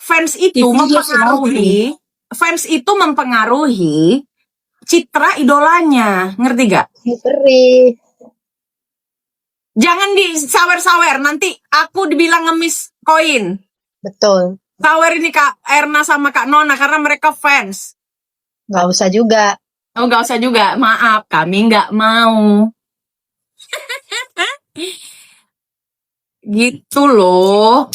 fans itu mempengaruhi citra idolanya, ngerti gak? Ngeri. Jangan disawer-sawer, nanti aku dibilang ngemis koin. Betul. Sawer ini Kak Erna sama Kak Nona karena mereka fans. Nggak usah juga. Oh, nggak usah juga, maaf, kami nggak mau. Gitu loh.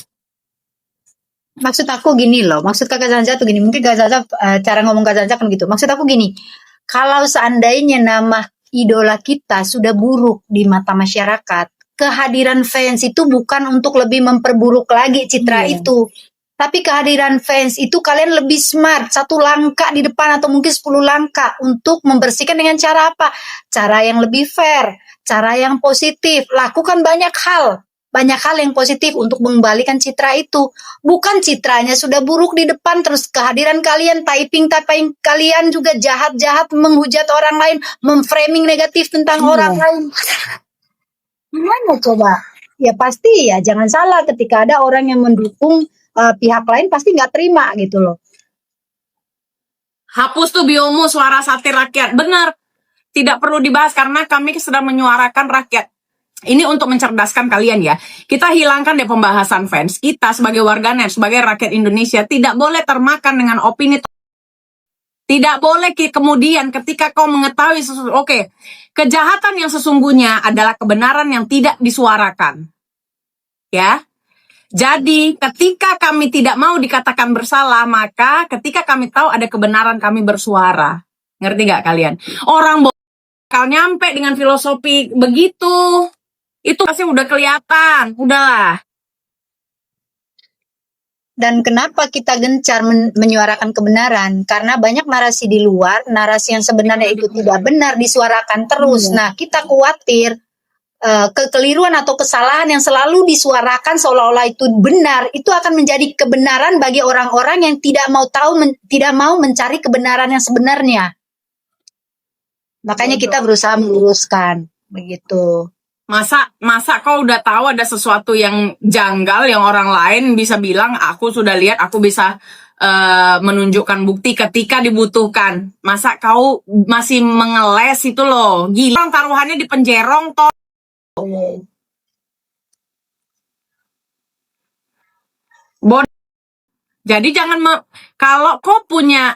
Maksud aku gini loh, maksud Kak Zanza tuh gini, mungkin Kak Zanza cara ngomong Kak Zanza kan gitu. Maksud aku gini, kalau seandainya nama idola kita sudah buruk di mata masyarakat, kehadiran fans itu bukan untuk lebih memperburuk lagi citra itu. Tapi kehadiran fans itu kalian lebih smart, 1 langkah di depan atau mungkin 10 langkah untuk membersihkan dengan cara apa? Cara yang lebih fair, cara yang positif, lakukan banyak hal yang positif untuk mengembalikan citra itu. Bukan citranya sudah buruk di depan, terus kehadiran kalian, typing kalian juga jahat-jahat, menghujat orang lain, memframing negatif tentang orang lain. Gimana coba? Ya pasti ya, jangan salah ketika ada orang yang mendukung pihak lain pasti nggak terima gitu loh. Hapus tuh biomu suara satir rakyat. Benar. Tidak perlu dibahas karena kami sedang menyuarakan rakyat. Ini untuk mencerdaskan kalian ya. Kita hilangkan deh pembahasan fans. Kita sebagai warganet, sebagai rakyat Indonesia tidak boleh termakan dengan opini. Tidak boleh kemudian ketika kau mengetahui kejahatan yang sesungguhnya adalah kebenaran yang tidak disuarakan. Ya. Jadi ketika kami tidak mau dikatakan bersalah, maka ketika kami tahu ada kebenaran kami bersuara. Ngerti gak kalian? Orang bakal nyampe dengan filosofi begitu. Itu pasti udah kelihatan. Udahlah. Dan kenapa kita gencar menyuarakan kebenaran? Karena banyak narasi di luar, narasi yang sebenarnya itu tidak benar disuarakan terus. Nah, kita khawatir kekeliruan atau kesalahan yang selalu disuarakan seolah-olah itu benar, itu akan menjadi kebenaran bagi orang-orang yang tidak mau mencari kebenaran yang sebenarnya. Makanya kita berusaha meluruskan begitu. Masa kau udah tahu ada sesuatu yang janggal yang orang lain bisa bilang aku sudah lihat, aku bisa menunjukkan bukti ketika dibutuhkan. Masa kau masih mengeles itu loh. Gila, orang taruhannya di penjerong toh. Jadi jangan kalau kau punya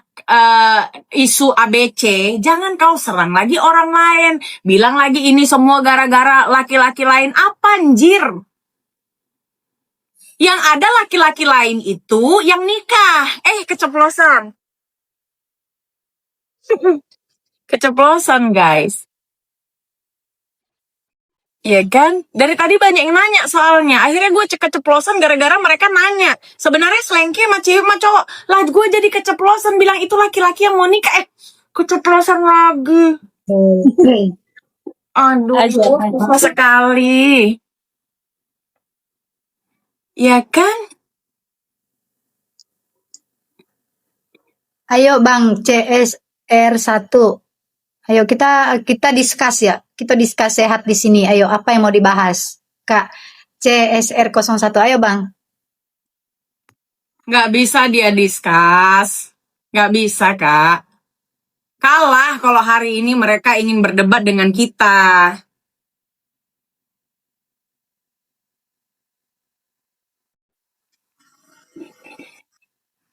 isu ABC, jangan kau serang lagi orang lain. Bilang lagi ini semua gara-gara laki-laki lain. Apa anjir? Yang ada laki-laki lain itu yang nikah. Keceplosan. Keceplosan, guys. Iya kan? Dari tadi banyak yang nanya soalnya. Akhirnya gue keceplosan gara-gara mereka nanya. Sebenarnya selengki sama cewek sama cowok. Lah gue jadi keceplosan bilang itu laki-laki yang mau nikah. Keceplosan lagi. Aduh, susah sekali. Ya kan? Ayo Bang, CSR1. Ayo kita discuss ya. Kita discuss sehat di sini. Ayo, apa yang mau dibahas? Kak, CSR01. Ayo, Bang. Nggak bisa dia discuss. Nggak bisa, Kak. Kalah kalau hari ini mereka ingin berdebat dengan kita.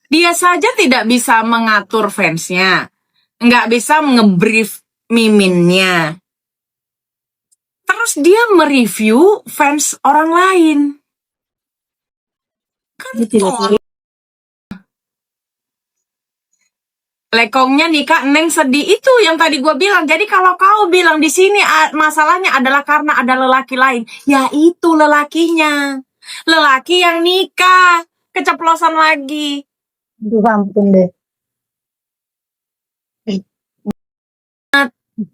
Dia saja tidak bisa mengatur fansnya. Nggak bisa nge-brief miminnya. Terus dia mereview fans orang lain. Kan lekongnya nih Kak Neng sedih itu yang tadi gue bilang. Jadi kalau kau bilang di sini masalahnya adalah karena ada lelaki lain, ya itu lelakinya. Lelaki yang nikah, keceplosan lagi. Aduh, ampun deh.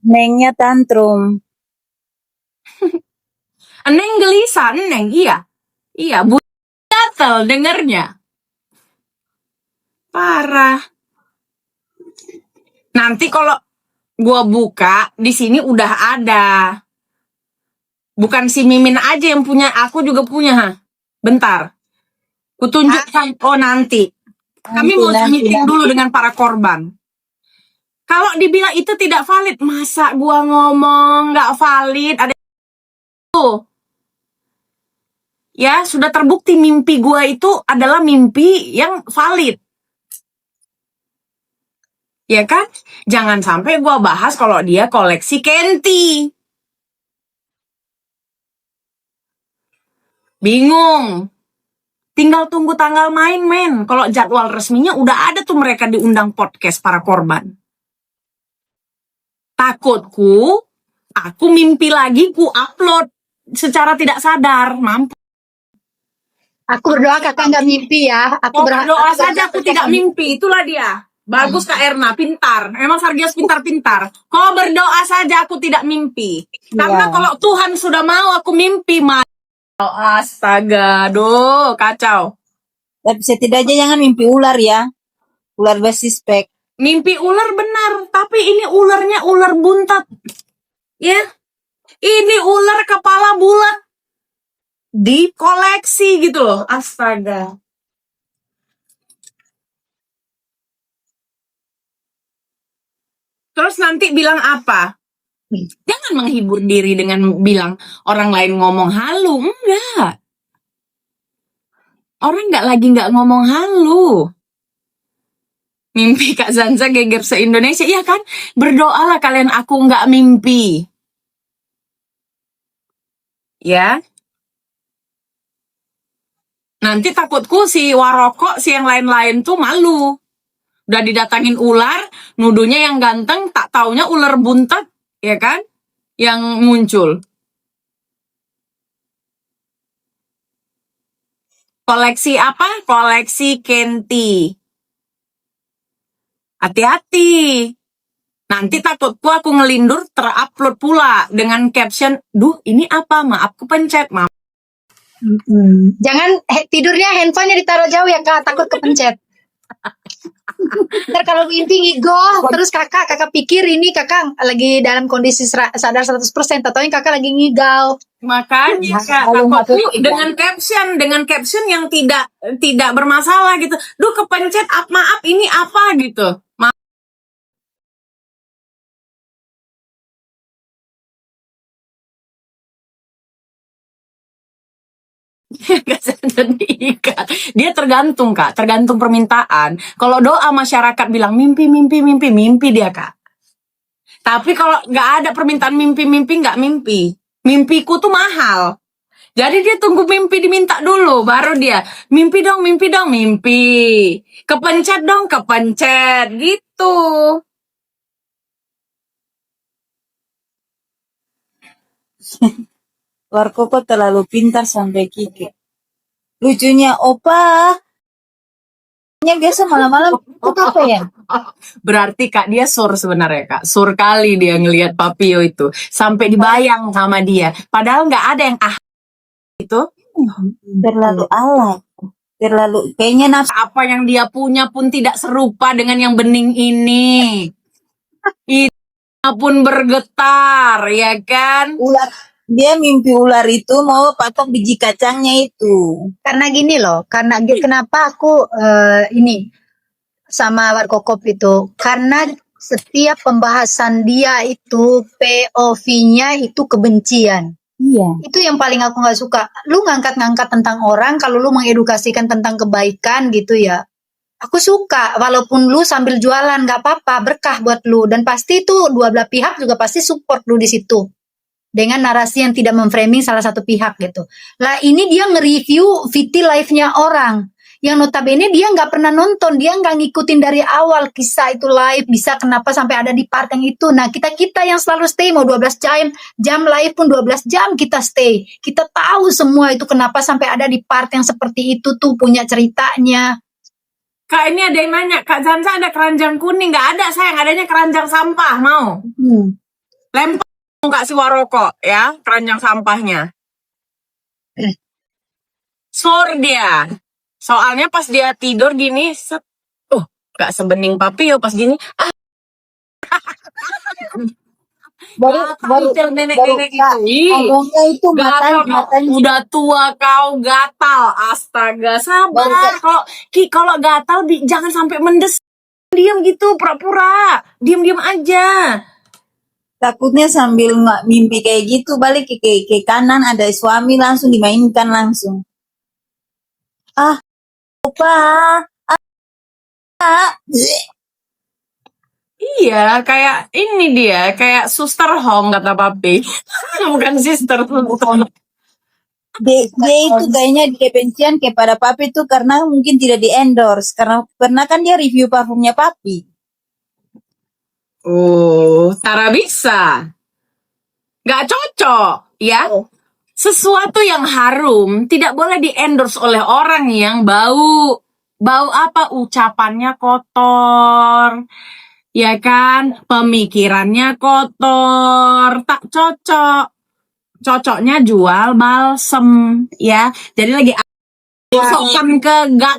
Nengnya tantrum. Neng gelisah, Neng, iya. Iya, gatel dengernya. Parah. Nanti kalau gua buka, di sini udah ada. Bukan si Mimin aja yang punya, aku juga punya, ha. Bentar. Kutunjukkan. Oh, nanti. Kami mau meeting dulu dengan para korban. Kalau dibilang itu tidak valid, masa gua ngomong nggak valid? Ada itu. Ya, sudah terbukti mimpi gua itu adalah mimpi yang valid. Ya kan? Jangan sampai gua bahas kalau dia koleksi Kenti. Bingung. Tinggal tunggu tanggal main, men. Kalau jadwal resminya udah ada tuh mereka diundang podcast para korban. Takutku, aku mimpi lagi, ku upload secara tidak sadar. Mampu. Aku berdoa kakak nggak mimpi ya. Aku Berdoa saja aku tidak mimpi. Itulah dia. Bagus Kak Erna, pintar. Emang Sargias pintar-pintar. Kau berdoa saja aku tidak mimpi. Karena kalau Tuhan sudah mau aku mimpi, oh, astaga, aduh, kacau. Tapi setidaknya jangan mimpi ular ya. Ular bersispek. Mimpi ular benar, tapi ini ularnya ular buntat. Ya. Ini ular kepala bulat. Dikoleksi gitu loh. Astaga. Terus nanti bilang apa? Jangan menghibur diri dengan bilang orang lain ngomong halu. Enggak. Orang nggak ngomong halu. Mimpi Kak Zanza geger se-Indonesia. Iya kan? Berdoalah kalian aku nggak mimpi. Ya. Nanti takutku si Waroko, si yang lain-lain tuh malu. Udah didatangin ular, nuduhnya yang ganteng, tak taunya ular buntat, ya kan? Yang muncul. Koleksi apa? Koleksi Kenti. Hati-hati. Nanti takutku aku ngelindur terupload pula dengan caption, duh ini apa? Maaf kepencet, maaf. Jangan tidurnya handphonenya ditaruh jauh ya kak, takut kepencet. Ntar kalau mimpi ngigoh, terus kakak pikir ini kakak lagi dalam kondisi sadar 100%, atau kakak lagi ngigau. Makanya Kak, takutku dengan caption yang tidak bermasalah gitu. Duh kepencet, maaf ini apa gitu. Dia tergantung Kak, tergantung permintaan. Kalau doa masyarakat bilang mimpi dia Kak. Tapi kalau nggak ada permintaan mimpi nggak mimpi. Mimpiku tuh mahal. Jadi dia tunggu mimpi diminta dulu, baru dia mimpi dong, mimpi. Kepencet dong, kepencet gitu. Warko kok terlalu pintar sampai Kiki. Lucunya opa. Biasa malam-malam itu apa ya? Berarti Kak dia sur sebenarnya Kak. Sur kali dia ngelihat Papio itu. Sampai dibayang sama dia. Padahal nggak ada yang itu. Terlalu alay. Terlalu kayaknya nafsu. Apa yang dia punya pun tidak serupa dengan yang bening ini. Itu pun bergetar, ya kan? Dia mimpi ular itu mau patok biji kacangnya itu. Karena gini loh, kenapa aku ini sama Warkokop itu, karena setiap pembahasan dia itu POV-nya itu kebencian. Iya. Itu yang paling aku nggak suka. Lu ngangkat-ngangkat tentang orang, kalau lu mengedukasikan tentang kebaikan gitu ya. Aku suka, walaupun lu sambil jualan nggak apa-apa, berkah buat lu. Dan pasti itu dua belah pihak juga pasti support lu di situ. Dengan narasi yang tidak memframing salah satu pihak gitu. Lah ini dia nge-review VT live-nya orang. Yang notabene dia nggak pernah nonton, dia nggak ngikutin dari awal kisah itu live, bisa kenapa sampai ada di part yang itu. Nah kita yang selalu stay, mau 12 jam live pun 12 jam kita stay. Kita tahu semua itu kenapa sampai ada di part yang seperti itu tuh, punya ceritanya. Kak ini ada yang nanya, Kak Zanza ada keranjang kuning? Nggak ada sayang, adanya keranjang sampah, mau? Lempar Kak si Waroko ya, keranjang sampahnya. Sor dia. Soalnya pas dia tidur gini, gak sebening Papio pas gini. baru Gatal nenek-nenek Kak, itu. Ih, ngomongnya itu gatal kau. matanya Udah tua kau gatal. Astaga, baru sabar. Kak, Kalau gatal jangan sampai mendes. Diam gitu, pura-pura. Diam-diam aja. takutnya sambil mimpi kayak gitu balik ke kanan ada suami langsung dimainkan langsung. Ah, opa. Ah. Iya, kayak ini dia, kayak Suster Hong kata papi. Bukan sister. Dia itu kayaknya kebencian kepada papi itu karena mungkin tidak di endorse karena pernah kan dia review parfumnya papi. Oh, Tara bisa. Gak cocok, ya. Sesuatu yang harum tidak boleh di-endorse oleh orang yang bau. Bau apa? Ucapannya kotor. Ya kan? Pemikirannya kotor. Tak cocok. Cocoknya jual balsem, ya. Jadi lagi gosokkan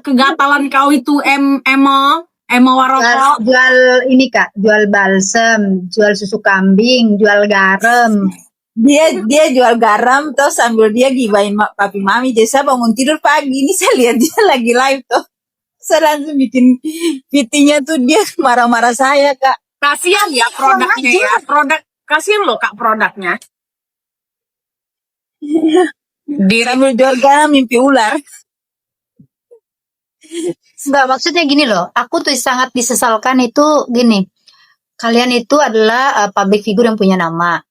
kegatalan kau itu emo warokok. Jual ini Kak, jual balsem, jual susu kambing, jual garam. Dia jual garam tuh sambil dia gibain papi mami. Jadi saya bangun tidur pagi ini saya lihat dia lagi live tuh. Saya langsung bikin VT-nya tuh dia marah-marah saya Kak. Kasihan ya produknya ya. Kasihan loh Kak produknya. Sambil jual garam mimpi ular. Enggak, maksudnya gini loh, aku tuh sangat disesalkan itu gini. Kalian itu adalah public figure yang punya nama,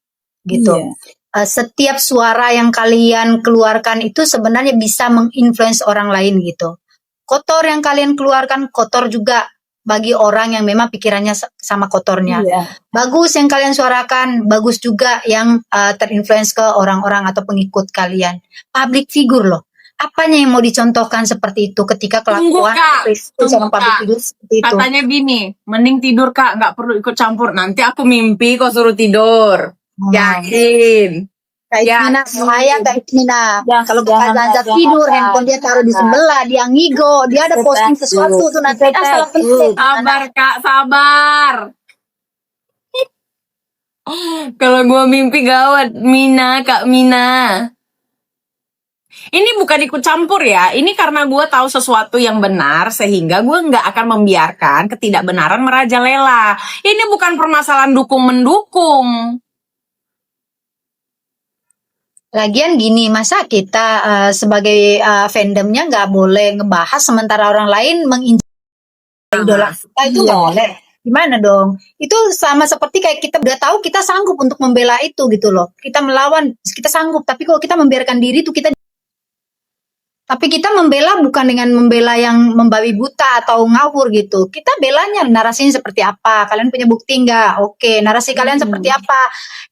gitu. Iya. Setiap suara yang kalian keluarkan itu sebenarnya bisa menginfluence orang lain gitu. Kotor yang kalian keluarkan kotor juga bagi orang yang memang pikirannya sama kotornya. Iya. Bagus yang kalian suarakan, bagus juga yang terinfluence ke orang-orang atau pengikut kalian. Public figure loh. Apanya yang mau dicontohkan seperti itu ketika kelakuan seorang public figure seperti itu? Katanya gini, mending tidur Kak, nggak perlu ikut campur. Nanti aku mimpi kok suruh tidur. Yakin. Kak Ismina, bahaya Kak Ismina. Kalau Kak Zanza tidur, handphone dia taruh di sebelah, dia ngigo, dia ada posting sesuatu tuh nanti salah pencet. Sabar Kak, sabar. Kalau gua mimpi gawat, Kak Mina. Ini bukan ikut campur ya, ini karena gue tahu sesuatu yang benar sehingga gue nggak akan membiarkan ketidakbenaran merajalela. Ini bukan permasalahan dukung-mendukung. Lagian gini, masa kita sebagai fandomnya nggak boleh ngebahas sementara orang lain menginjak idola kita itu nggak boleh. Gimana dong? Itu sama seperti kayak kita udah tahu kita sanggup untuk membela itu gitu loh. Kita melawan, kita sanggup. Tapi kalau kita membiarkan diri itu tapi kita membela bukan dengan membela yang membabi buta atau ngawur gitu. Kita belanya narasinya seperti apa? Kalian punya bukti nggak? Oke, narasi kalian seperti apa?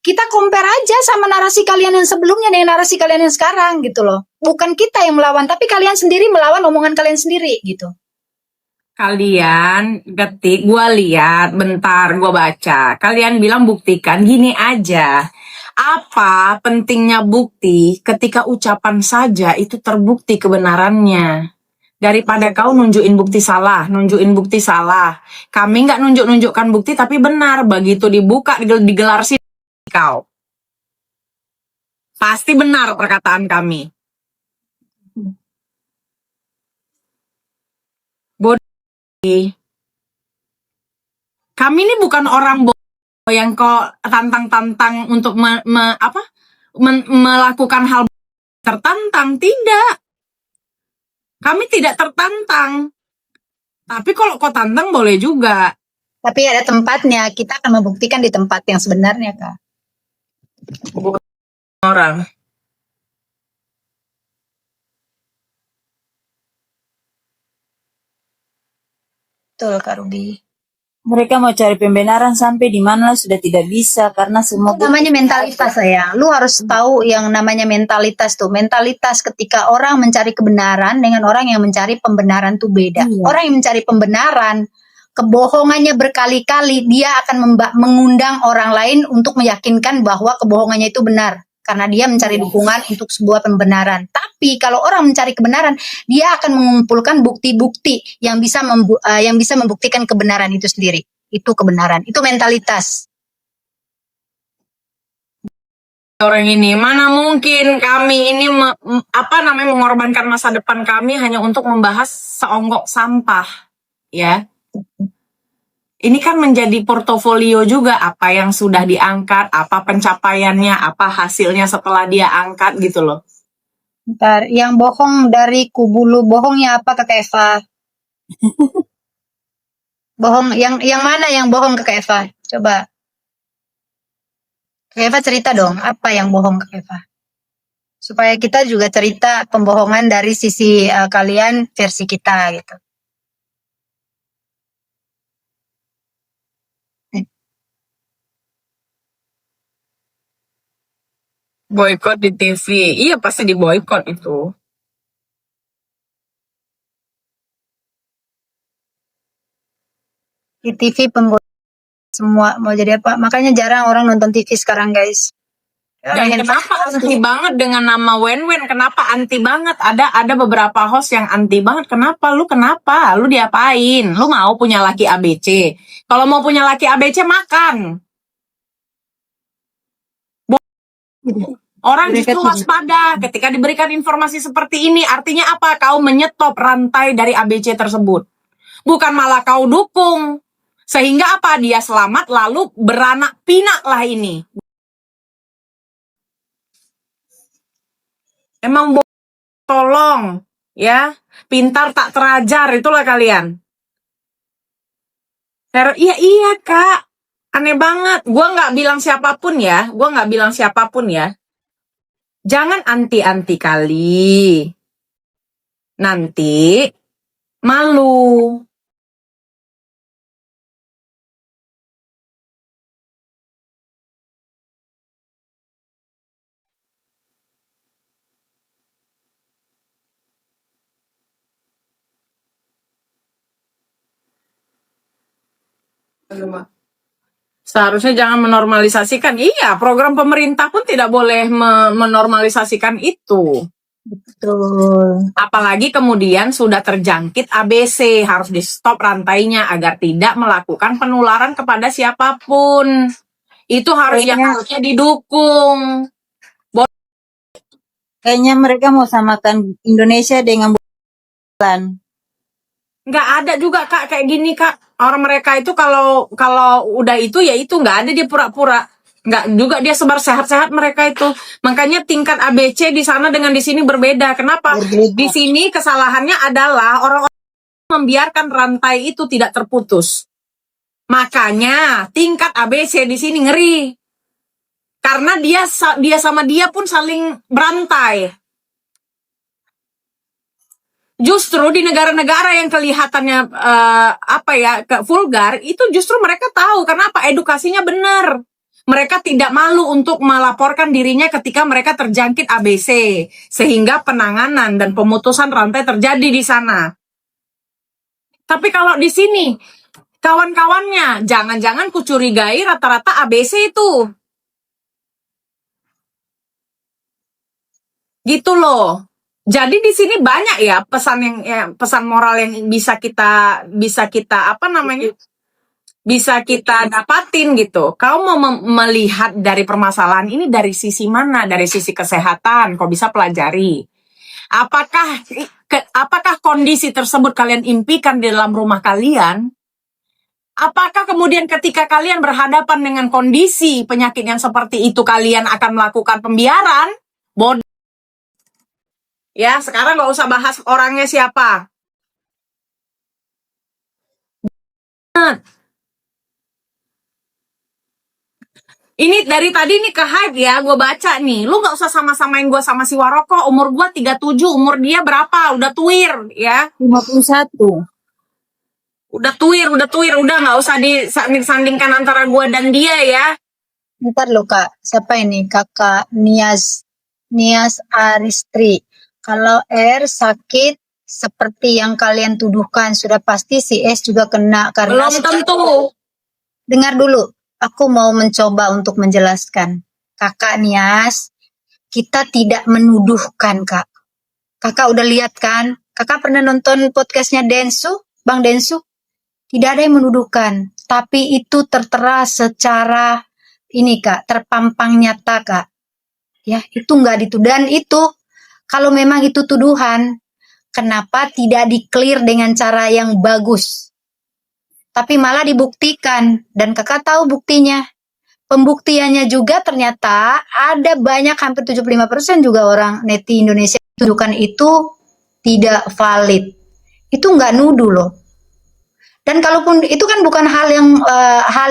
Kita compare aja sama narasi kalian yang sebelumnya dengan narasi kalian yang sekarang gitu loh. Bukan kita yang melawan, tapi kalian sendiri melawan omongan kalian sendiri gitu. Kalian ketik, gue lihat, bentar gue baca. Kalian bilang buktikan, gini aja. Apa pentingnya bukti ketika ucapan saja itu terbukti kebenarannya? Daripada kau nunjukin bukti salah. Kami nggak nunjukkan bukti tapi benar. Begitu dibuka, digelar sih kau. Pasti benar perkataan kami. Kami ini bukan orang yang kok tantang-tantang untuk melakukan hal tertantang. Tidak. Kami tidak tertantang. Tapi kalau kau tantang boleh juga. Tapi ada tempatnya. Kita akan membuktikan di tempat yang sebenarnya, Kak. Orang. Betul, Kak Ruby. Mereka mau cari pembenaran sampai di mana sudah tidak bisa karena semua itu namanya mentalitas sayang. Lu harus tahu yang namanya mentalitas tuh. Mentalitas ketika orang mencari kebenaran dengan orang yang mencari pembenaran tuh beda. Iya. Orang yang mencari pembenaran, kebohongannya berkali-kali, dia akan mengundang orang lain untuk meyakinkan bahwa kebohongannya itu benar. Karena dia mencari dukungan untuk sebuah pembenaran. Tapi kalau orang mencari kebenaran, dia akan mengumpulkan bukti-bukti yang bisa membuktikan kebenaran itu sendiri. Itu kebenaran. Itu mentalitas. orang ini. Mana mungkin kami ini mengorbankan masa depan kami hanya untuk membahas seonggok sampah, ya. Ini kan menjadi portofolio juga apa yang sudah diangkat, apa pencapaiannya, apa hasilnya setelah dia angkat gitu loh. Ntar, yang bohong dari kubu lu, bohongnya apa Kak Eva? Bohong, yang mana yang bohong Kak Eva? Coba. Kak Eva cerita dong, apa yang bohong Kak Eva? Supaya kita juga cerita pembohongan dari sisi kalian versi kita gitu. Boykot di TV. Iya, pasti di boykot itu. Di TV semua mau jadi apa? Makanya jarang orang nonton TV sekarang guys. Dan kenapa anti banget dengan nama Wen-Wen? Kenapa anti banget? Ada beberapa host yang anti banget. Kenapa? Lu kenapa? Lu diapain? Lu mau punya laki ABC? Kalau mau punya laki ABC, makan. Orang justru waspada ketika diberikan informasi seperti ini. Artinya apa? Kau menyetop rantai dari ABC tersebut. Bukan malah kau dukung. Sehingga apa? Dia selamat lalu beranak pinak lah ini. Emang tolong ya, pintar tak terajar itulah kalian. Iya Kak, aneh banget. Gua nggak bilang siapapun ya, Jangan anti-anti kali. Nanti malu. Seharusnya jangan menormalisasikan. Iya, program pemerintah pun tidak boleh menormalisasikan itu. Betul. Apalagi kemudian sudah terjangkit ABC, harus di stop rantainya agar tidak melakukan penularan kepada siapapun. Itu harusnya didukung. Kayaknya mereka mau samakan Indonesia dengan bulan. Nggak ada juga Kak kayak gini Kak. Orang mereka itu kalau udah itu ya itu, nggak ada dia pura-pura. Nggak juga dia sebar sehat-sehat mereka itu. Makanya tingkat ABC di sana dengan di sini berbeda. Kenapa? Berbeda. Di sini kesalahannya adalah orang-orang membiarkan rantai itu tidak terputus. Makanya tingkat ABC di sini ngeri. Karena dia sama dia pun saling berantai. Justru di negara-negara yang kelihatannya vulgar itu justru mereka tahu kenapa edukasinya benar. Mereka tidak malu untuk melaporkan dirinya ketika mereka terjangkit ABC sehingga penanganan dan pemutusan rantai terjadi di sana. Tapi kalau di sini kawan-kawannya jangan-jangan kucurigai rata-rata ABC itu. Gitu loh. Jadi di sini banyak ya pesan moral yang bisa kita dapatin gitu. Kau mau melihat dari permasalahan ini dari sisi mana? Dari sisi kesehatan, kau bisa pelajari. Apakah kondisi tersebut kalian impikan di dalam rumah kalian? Apakah kemudian ketika kalian berhadapan dengan kondisi penyakit yang seperti itu kalian akan melakukan pembiaran? Bodoh. Ya, sekarang nggak usah bahas orangnya siapa. Ini dari tadi nih ke hype ya, gue baca nih. Lu nggak usah sama-samain gue sama si Waroko. Umur gue 37, umur dia berapa? Udah tuir ya. 51. Udah tuir. Udah nggak usah disandingkan antara gue dan dia ya. Ntar lo Kak, siapa ini? Kakak Nias Aristri. Kalau R sakit seperti yang kalian tuduhkan, sudah pasti si S juga kena karena Belum tentu. Dengar dulu, aku mau mencoba untuk menjelaskan. Kakak Nias, kita tidak menuduhkan Kak. Kakak udah lihat kan? Kakak pernah nonton podcastnya Densu, Bang Densu? Tidak ada yang menuduhkan, tapi itu tertera secara ini Kak, terpampang nyata Kak. Ya, itu nggak dan itu kalau memang itu tuduhan, kenapa tidak di-clear dengan cara yang bagus? Tapi malah dibuktikan dan kakak tahu buktinya. Pembuktiannya juga ternyata ada banyak hampir 75% juga orang neti Indonesia tuduhkan itu tidak valid. Itu nggak nuduh loh. Dan kalaupun itu kan bukan hal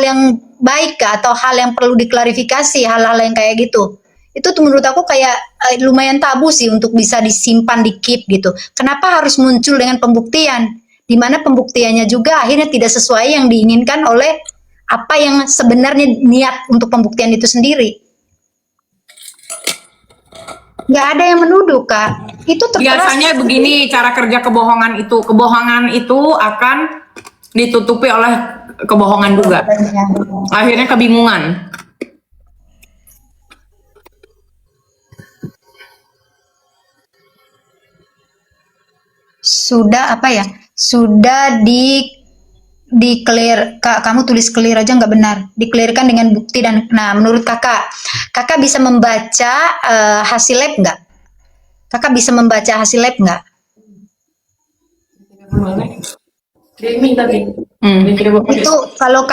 yang baik atau hal yang perlu diklarifikasi, hal-hal yang kayak gitu. Itu tuh menurut aku kayak lumayan tabu sih untuk bisa disimpan di keep gitu. Kenapa harus muncul dengan pembuktian? Di mana pembuktiannya juga akhirnya tidak sesuai yang diinginkan oleh apa yang sebenarnya niat untuk pembuktian itu sendiri. Nggak ada yang menuduh, Kak. Itu terkeras. Biasanya begini cara kerja kebohongan itu. Kebohongan itu akan ditutupi oleh kebohongan juga. Akhirnya kebingungan. Sudah apa ya? Sudah di clear, Kak, kamu tulis clear aja nggak benar. Di-clearkan dengan bukti dan, nah menurut kakak bisa membaca hasil lab nggak? Kakak bisa membaca hasil lab nggak? Itu kalau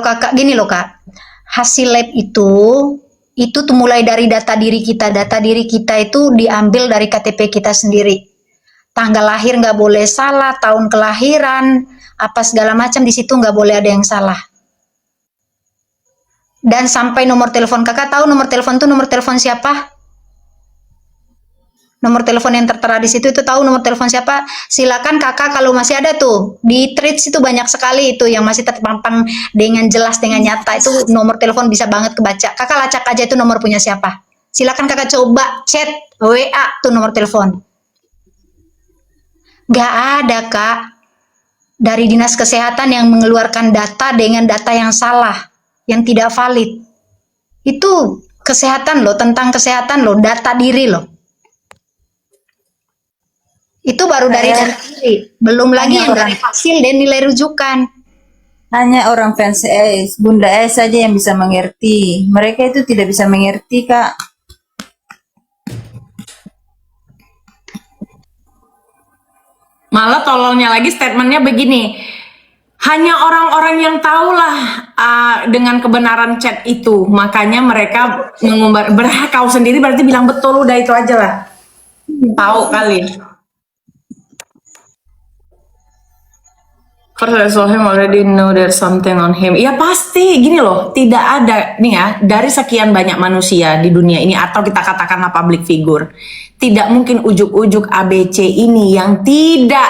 kakak gini loh Kak, hasil lab itu tuh mulai dari data diri kita. Data diri kita itu diambil dari KTP kita sendiri. Tanggal lahir nggak boleh salah, tahun kelahiran, apa segala macam di situ nggak boleh ada yang salah. Dan sampai nomor telepon, kakak tahu nomor telepon tuh nomor telepon siapa? Nomor telepon yang tertera di situ itu tahu nomor telepon siapa? Silakan kakak kalau masih ada tuh di tweets itu banyak sekali itu yang masih terpampang dengan jelas dengan nyata itu nomor telepon bisa banget kebaca. Kakak lacak aja itu nomor punya siapa. Silakan kakak coba chat WA tuh nomor telepon. Gak ada Kak dari dinas kesehatan yang mengeluarkan data dengan data yang salah, yang tidak valid. Itu kesehatan loh, tentang kesehatan loh, data diri loh. Itu baru dari data diri, belum lagi yang dari hasil dan nilai rujukan. Hanya orang fans Bunda saja yang bisa mengerti. Mereka itu tidak bisa mengerti, Kak. Malah tolongnya lagi statementnya begini, hanya orang-orang yang tahulah dengan kebenaran chat itu, makanya mereka mengumbar. Kau sendiri berarti bilang betul, udah itu aja lah. Tahu kali. First I saw him already know there's something on him. Ya pasti gini loh, tidak ada nih ya dari sekian banyak manusia di dunia ini atau kita katakanlah public figure, tidak mungkin ujuk-ujuk ABC ini yang tidak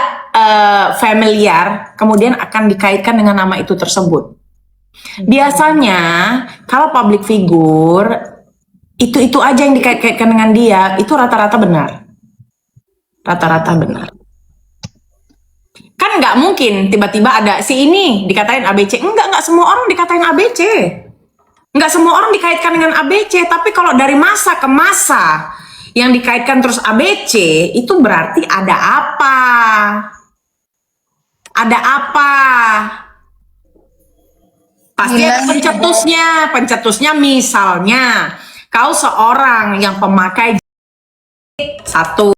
familiar kemudian akan dikaitkan dengan nama itu tersebut. Biasanya kalau public figure itu aja yang dikait-kaitkan dengan dia, itu rata-rata benar. Rata-rata benar. Kan nggak mungkin tiba-tiba ada si ini dikatain ABC. Enggak semua orang dikatain ABC. Enggak semua orang dikaitkan dengan ABC. Tapi kalau dari masa ke masa yang dikaitkan terus ABC, itu berarti ada apa? Ada apa? Pasti ada pencetusnya. Pencetusnya misalnya kau seorang yang pemakai satu.